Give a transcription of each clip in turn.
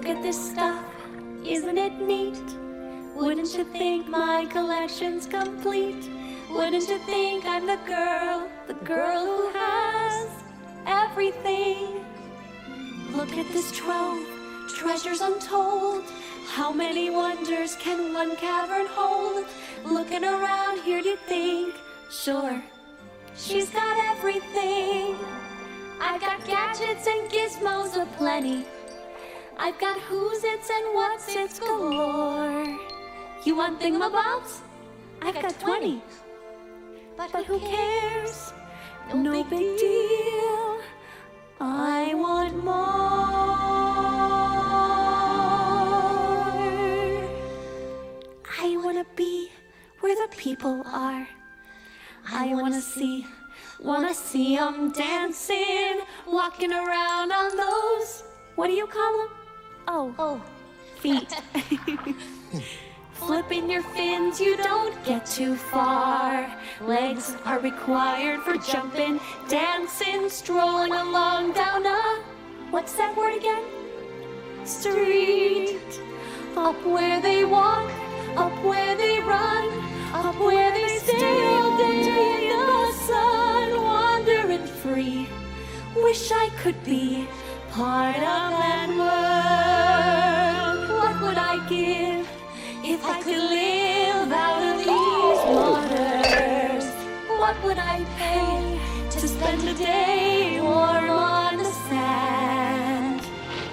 Look at this stuff, isn't it neat? Wouldn't you think my collection's complete? Wouldn't you think I'm the girl who has everything? Look at this trove, treasures untold. How many wonders can one cavern hold? Looking around here, you think, sure, she's got everything. I've got gadgets and gizmos aplenty. I've got who's its and what's its galore. You want thingamabobs? I've got 20. But who cares? No big deal. I want more. I want to be where the people are. I want to see them dancing, walking around on those, what do you call them? Oh, feet. Flipping your fins, you don't get too far. Legs are required for jumping, dancing, strolling along down a, what's that word again? Street. Up where they walk, up where they run, up where they stay all day in the sun, wandering free. Wish I could be part of that world. What would I give if I could live out of these waters? What would I pay to spend a day warm on the sand?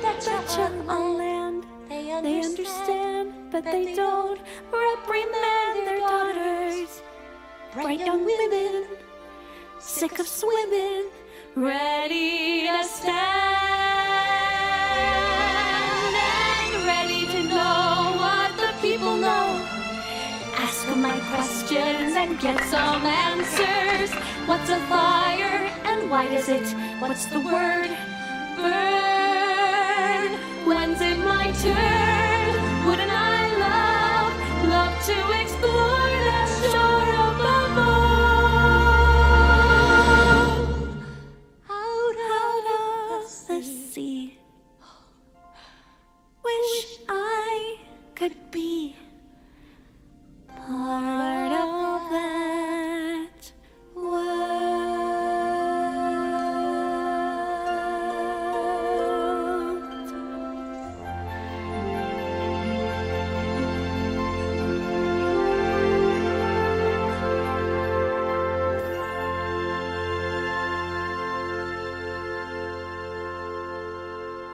That's such a land they understand, but they don't reprimand their daughters. Bright young women, sick of swimming, ready to stand and ready to know what the people know. Ask them my questions and get some answers. What's a fire and why does it? What's the word? Burn.